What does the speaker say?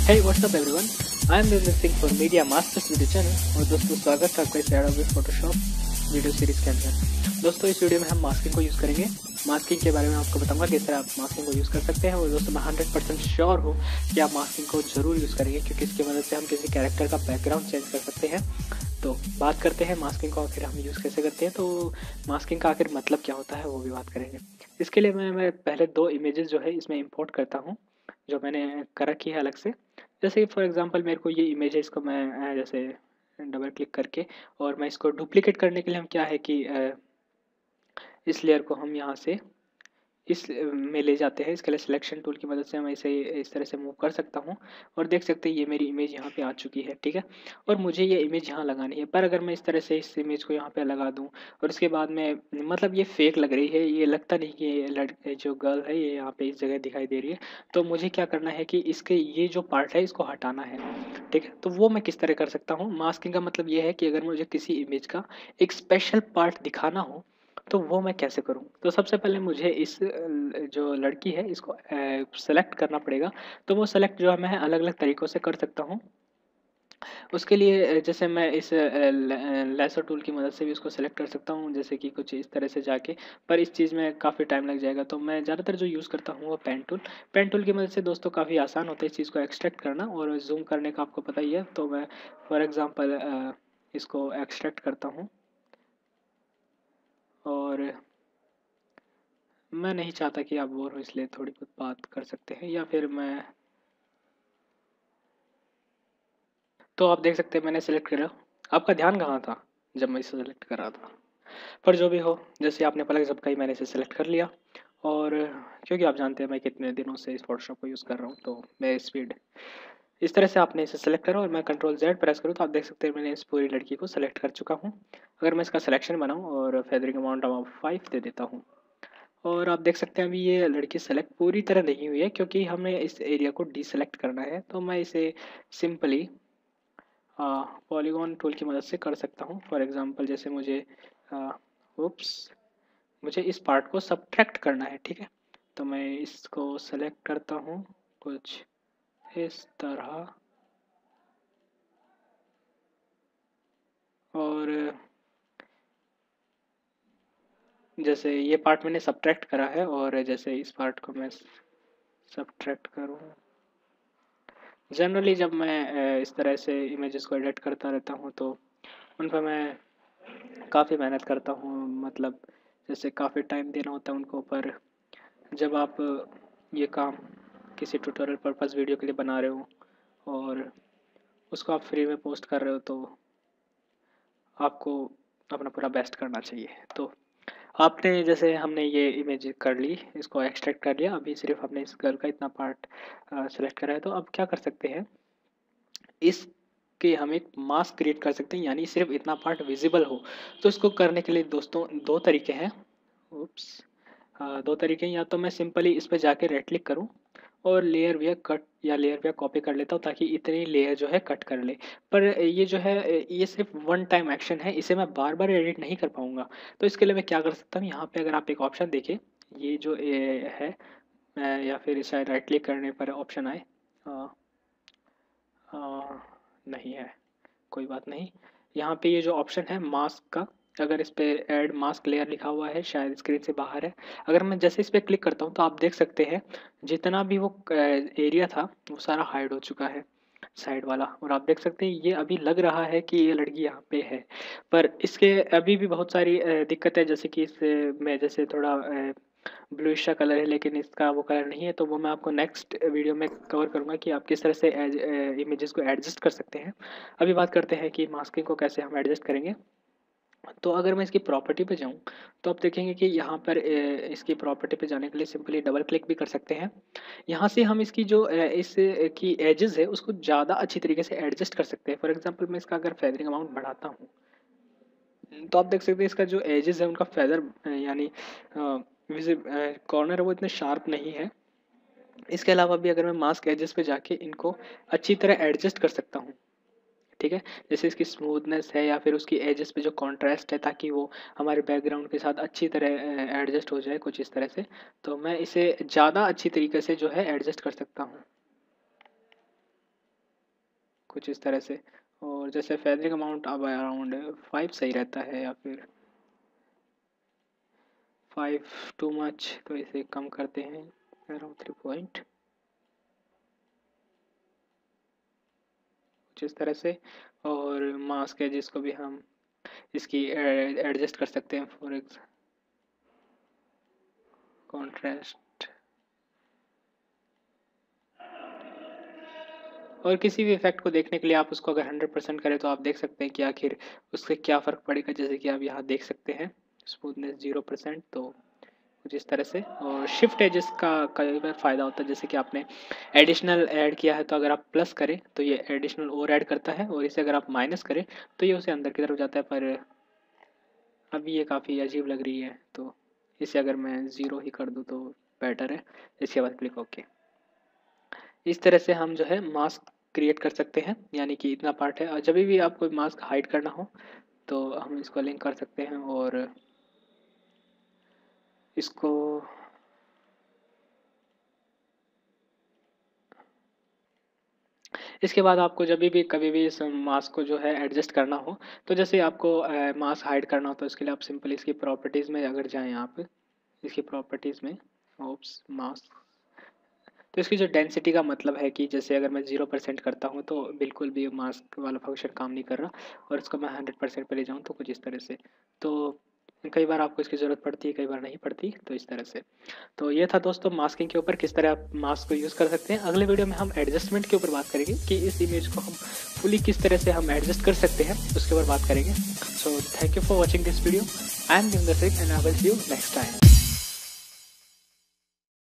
Hey, what's up everyone? I am Vivek Singh for Media Masters video channel और दोस्तों स्वागत है आपका इस एडोबी फोटोशॉप वीडियो सीरीज के अंदर। दोस्तों इस वीडियो में हम मास्किंग को यूज़ करेंगे। मास्किंग के बारे में आपको बताऊंगा किस तरह आप मास्किंग को यूज़ कर सकते हैं और दोस्तों मैं 100% श्योर हूँ कि आप मास्किंग को जरूर यूज़ करेंगे क्योंकि इसकी मदद से हम किसी कैरेक्टर का बैकग्राउंड चेंज कर सकते हैं। तो बात करते हैं मास्किंग को आखिर हम यूज़ कैसे करते हैं। तो मास्किंग का आखिर मतलब क्या होता है वो भी बात करेंगे। इसके लिए मैं पहले दो इमेजेस जो है इसमें इंपोर्ट करता हूँ जो मैंने कर रखी है अलग से। जैसे फॉर एग्जांपल मेरे को ये इमेज है, इसको मैं जैसे डबल क्लिक करके और मैं इसको डुप्लीकेट करने के लिए हम क्या है कि इस लेयर को हम यहाँ से इस में ले जाते हैं। इसके लिए सिलेक्शन टूल की मदद से मैं इसे इस तरह से मूव कर सकता हूँ और देख सकते हैं ये मेरी इमेज यहाँ पे आ चुकी है, ठीक है। और मुझे ये इमेज यहाँ लगानी है, पर अगर मैं इस तरह से इस इमेज को यहाँ पे लगा दूँ और इसके बाद में मतलब ये फेक लग रही है, ये लगता नहीं कि ये लड़के जो गर्ल है ये यहाँ पे इस जगह दिखाई दे रही है। तो मुझे क्या करना है कि इसके ये जो पार्ट है इसको हटाना है, ठीक है। तो वो मैं किस तरह कर सकता हूँ। मास्किंग का मतलब ये है कि अगर मुझे किसी इमेज का एक स्पेशल पार्ट दिखाना हो तो वो मैं कैसे करूँ। तो सबसे पहले मुझे इस जो लड़की है इसको सेलेक्ट करना पड़ेगा। तो वो सेलेक्ट जो है मैं अलग अलग तरीक़ों से कर सकता हूँ। उसके लिए जैसे मैं इस लेसर टूल की मदद से भी उसको सेलेक्ट कर सकता हूँ, जैसे कि कुछ इस तरह से जाके, पर इस चीज़ में काफ़ी टाइम लग जाएगा। तो मैं ज़्यादातर जो यूज़ करता हूँ वो पेन टूल की मदद से दोस्तों काफ़ी आसान होता है इस चीज़ को एक्सट्रैक्ट करना और जूम करने का आपको पता ही है। तो मैं फॉर एग्ज़ाम्पल इसको एक्सट्रैक्ट करता हूँ और मैं नहीं चाहता कि आप बोर हो, इसलिए थोड़ी बहुत बात कर सकते हैं या फिर मैं। तो आप देख सकते हैं मैंने सेलेक्ट करा। आपका ध्यान कहाँ था जब मैं इसे सेलेक्ट कर रहा था। पर जो भी हो, जैसे आपने पलक झपकाई मैंने इसे सेलेक्ट कर लिया। और क्योंकि आप जानते हैं मैं कितने दिनों से इस फोटोशॉप को यूज़ कर रहा हूँ तो मैं स्पीड इस तरह से आपने इसे सेलेक्ट करा और मैं कंट्रोल जेड प्रेस करूँ तो आप देख सकते हैं मैंने इस पूरी लड़की को सेलेक्ट कर चुका हूँ। अगर मैं इसका सिलेक्शन बनाऊँ और फेदरिंग अमाउंट ऑफ 5 दे देता हूँ और आप देख सकते हैं अभी ये लड़की सेलेक्ट पूरी तरह नहीं हुई है क्योंकि हमें इस एरिया को डीसेलेक्ट करना है। तो मैं इसे सिंपली पॉलीगॉन टूल की मदद से कर सकता हूँ। फॉर एग्जांपल जैसे मुझे उप्स मुझे इस पार्ट को सब्ट्रैक्ट करना है, ठीक है। तो मैं इसको सेलेक्ट करता हूँ कुछ इस तरह और जैसे ये पार्ट मैंने सब्ट्रैक्ट करा है और जैसे इस पार्ट को मैं सब्ट्रैक्ट करूँ। जनरली जब मैं इस तरह से इमेजेस को एडिट करता रहता हूँ तो उन पर मैं काफ़ी मेहनत करता हूँ, मतलब जैसे काफ़ी टाइम देना होता है उनको। पर जब आप ये काम किसी ट्यूटोरियल पर्पस वीडियो के लिए बना रहे हो और उसको आप फ्री में पोस्ट कर रहे हो तो आपको अपना पूरा बेस्ट करना चाहिए। तो आपने जैसे हमने ये इमेज कर ली, इसको एक्सट्रैक्ट कर लिया, अभी सिर्फ हमने इस गर्ल का इतना पार्ट सेलेक्ट करा है। तो अब क्या कर सकते हैं, इसके हम एक मास्क क्रिएट कर सकते हैं, यानी सिर्फ इतना पार्ट विजिबल हो। तो इसको करने के लिए दोस्तों दो तरीके हैं। उप्स दो तरीके हैं, या तो मैं सिंपली इस पे जाके राइट क्लिक करूँ और लेयर वे कट या लेयर वे कॉपी कर लेता हूँ ताकि इतनी लेयर जो है कट कर ले। पर ये जो है ये सिर्फ वन टाइम एक्शन है, इसे मैं बार बार एडिट नहीं कर पाऊँगा। तो इसके लिए मैं क्या कर सकता हूँ, यहाँ पे अगर आप एक ऑप्शन देखें, ये जो है या फिर शायद राइट क्लिक करने पर ऑप्शन आए, अ, नहीं है, कोई बात नहीं। यहाँ पे ये जो ऑप्शन है मास्क का, अगर इस पे ऐड मास्क लेयर लिखा हुआ है, शायद स्क्रीन से बाहर है। अगर मैं जैसे इस पे क्लिक करता हूँ तो आप देख सकते हैं जितना भी वो एरिया था वो सारा हाइड हो चुका है, साइड वाला। और आप देख सकते हैं ये अभी लग रहा है कि ये लड़की यहाँ पे है, पर इसके अभी भी बहुत सारी दिक्कत है। जैसे कि इस में जैसे थोड़ा ब्लूइश सा कलर है लेकिन इसका वो कलर नहीं है। तो वो मैं आपको नेक्स्ट वीडियो में कवर करूँगा कि आप किस तरह से इमेजेस को एडजस्ट कर सकते हैं। अभी बात करते हैं कि मास्किंग को कैसे हम एडजस्ट करेंगे। तो अगर मैं इसकी प्रॉपर्टी पे जाऊँ तो आप देखेंगे कि यहाँ पर इसकी प्रॉपर्टी पे जाने के लिए सिंपली डबल क्लिक भी कर सकते हैं। यहाँ से हम इसकी जो इस की एजेस है उसको ज़्यादा अच्छी तरीके से एडजस्ट कर सकते हैं। फॉर एग्जांपल मैं इसका अगर फेदरिंग अमाउंट बढ़ाता हूँ तो आप देख सकते हैं इसका जो एजेस है उनका फेदर यानी कॉर्नर है वो इतने शार्प नहीं है। इसके अलावा भी अगर मैं मास्क एजेस पे जाके इनको अच्छी तरह एडजस्ट कर सकता हूँ, ठीक है। जैसे इसकी स्मूथनेस है या फिर उसकी एजेस पे जो कॉन्ट्रास्ट है ताकि वो हमारे बैकग्राउंड के साथ अच्छी तरह एडजस्ट हो जाए कुछ इस तरह से। तो मैं इसे ज़्यादा अच्छी तरीके से जो है एडजस्ट कर सकता हूँ। कुछ इस तरह से। और जैसे फेदरिंग अमाउंट अब अराउंड 5 सही रहता है या फिर 5 टू मच, तो इसे कम करते हैं अराउंड 3 पॉइंट, कुछ इस तरह से। और मास्क है जिसको भी हम इसकी एडजस्ट कर सकते हैं, फॉर एग्जाम्पल कॉन्ट्रास्ट। और किसी भी इफेक्ट को देखने के लिए आप उसको अगर 100% करें तो आप देख सकते हैं कि आखिर उससे क्या फ़र्क पड़ेगा। जैसे कि आप यहाँ देख सकते हैं स्मूथनेस 0%, तो कुछ इस तरह से। और शिफ्ट है जिसका कई बार फ़ायदा होता है, जैसे कि आपने एडिशनल ऐड किया है तो अगर आप प्लस करें तो ये एडिशनल और ऐड करता है, और इसे अगर आप माइनस करें तो ये उसे अंदर की तरफ जाता है। पर अभी ये काफ़ी अजीब लग रही है, तो इसे अगर मैं 0 ही कर दूँ तो बेटर है। इसके बाद क्लिक ओके। इस तरह से हम जो है मास्क क्रिएट कर सकते हैं, यानी कि इतना पार्ट है। और जब भी आप कोई मास्क हाइड करना हो तो हम इसको लिंक कर सकते हैं और इसको इसके बाद आपको जब भी कभी भी इस मास्क को जो है एडजस्ट करना हो, तो जैसे आपको मास्क हाइड करना हो तो इसके लिए आप सिंपली इसकी प्रॉपर्टीज़ में अगर जाएं, आप इसकी प्रॉपर्टीज़ में ओप्स मास्क, तो इसकी जो डेंसिटी का मतलब है कि जैसे अगर मैं 0% करता हूँ तो बिल्कुल भी मास्क वाला फंक्शन काम नहीं कर रहा, और इसको मैं 100% पे ले जाऊँ तो कुछ इस तरह से। तो कई बार आपको इसकी ज़रूरत पड़ती है, कई बार नहीं पड़ती, तो इस तरह से। तो ये था दोस्तों मास्किंग के ऊपर, किस तरह आप मास्क को यूज़ कर सकते हैं। अगले वीडियो में हम एडजस्टमेंट के ऊपर बात करेंगे कि इस इमेज को हम फुली किस तरह से हम एडजस्ट कर सकते हैं, उसके ऊपर बात करेंगे। So thank you for watching this video. I am Devendra Singh and I will see you next time.